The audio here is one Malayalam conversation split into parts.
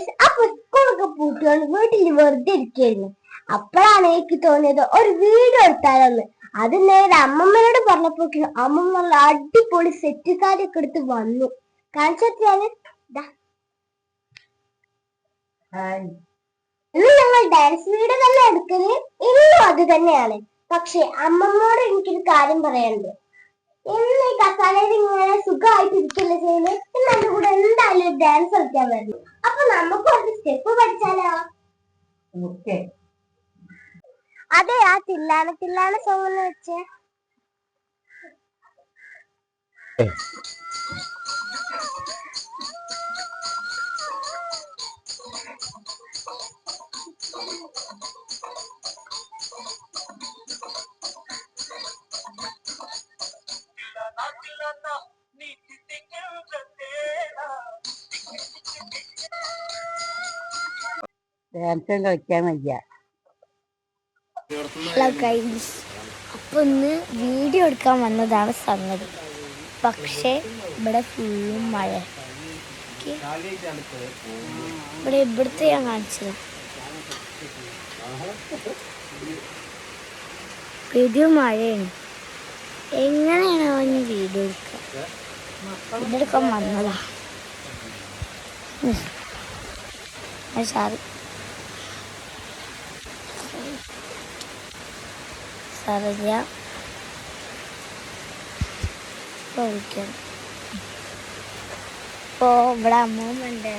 ഗൈസ്, അപ്പൊ സ്കൂളൊക്കെ പൂട്ടിയോണ്ട് വീട്ടിൽ വെറുതെ ഇരിക്കായിരുന്നു. അപ്പോഴാണ് എനിക്ക് തോന്നിയത് ഒരു വീഡിയോ എടുത്താലെന്ന്. അത് നേരെ അമ്മമ്മയോട് പറഞ്ഞപ്പോഴേക്കും അമ്മമ്മ നല്ല അടിപൊളി സെറ്റ് സാരിയൊക്കെ എടുത്ത് വന്നു. കാണിച്ചാല് ഇന്ന് ഞങ്ങൾ ഡാൻസ് വീഡിയോ തന്നെ എടുക്കുന്നത്, ഇന്നും അത് തന്നെയാണ്. പക്ഷെ അമ്മമ്മയോട് എനിക്കൊരു കാര്യം പറയാനുണ്ട്. ഇന്ന് ഈ കസാലയിൽ ഇങ്ങനെ സുഖമായിട്ട് ഇരിക്കില്ല ചെയ്യുന്നത്. ഇന്ന് എന്റെ കൂടെ എന്തായാലും ഡാൻസ് കളിക്കാൻ വരുന്നു. അപ്പൊ നമുക്ക് കുറച്ച് സ്റ്റെപ്പ് പഠിച്ചാലോ? അതെ, ആ തില്ലാന തില്ലാന സോങ് എന്ന് വെച്ചേ. ഡാൻസും കളിക്കാൻ വയ്യ. ഹലോ ഗൈസ്, അപ്പൊ ഇന്ന് വീഡിയോ എടുക്കാൻ വന്നതാണ് സംഗതി. പക്ഷെ ഇവിടെ ഫുള്ളും മഴ. ഇവിടുത്തെ ഞാൻ കാണിച്ചത് പെരും മഴയാണ്. എങ്ങനെയാണ് അവന് വീഡിയോ എടുക്കാൻ വന്നതാ. സാറില്ല വിളിക്കണം. ഇപ്പോ ഇവിടെ അമ്മൂമ്മണ്ട്.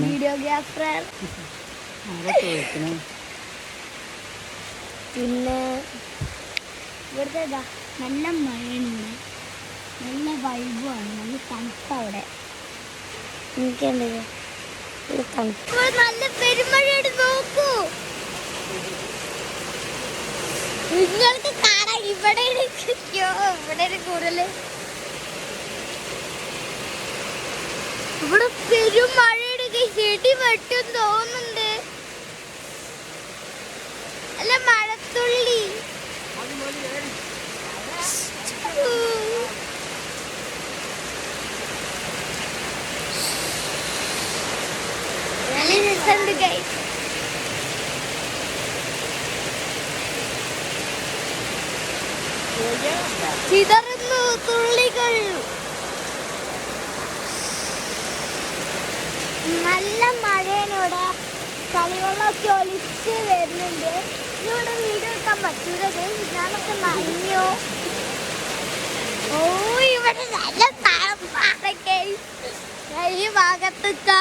വീഡിയോഗ്രാഫർ. പിന്നെ ഇവിടുത്തെ നല്ല മഴയാണ്, നല്ല വൈബുമാണ്, നല്ല തണുപ്പ്. അവിടെ എനിക്കുണ്ട് നല്ല പെരുമഴയാണ്. നോക്കൂ, നിങ്ങൾക്ക് കാണാൻ ഇവിടെ ഇവിടെ കൂടുതൽ. ഇവിടെ പെരുമഴയുടെ ചെടി വെട്ടും തോന്നുന്നുണ്ട്. അല്ല, മഴത്തുള്ളി. നല്ല രസമുണ്ട് ഗൈസ്. ചിതറുന്നു തുള്ളികൾ. നല്ല മഴയോടെ കളിവെള്ളമൊക്കെ ഒലിച്ച് വരുന്നുണ്ട്. ഇവിടെ വീഡിയോ എടുക്കാൻ പറ്റൂല, ഞാനൊക്കെ നനഞ്ഞു. ഓ, ഇവിടെ നല്ല തണുപ്പാണ്. ഈ ഭാഗത്തൊക്കെ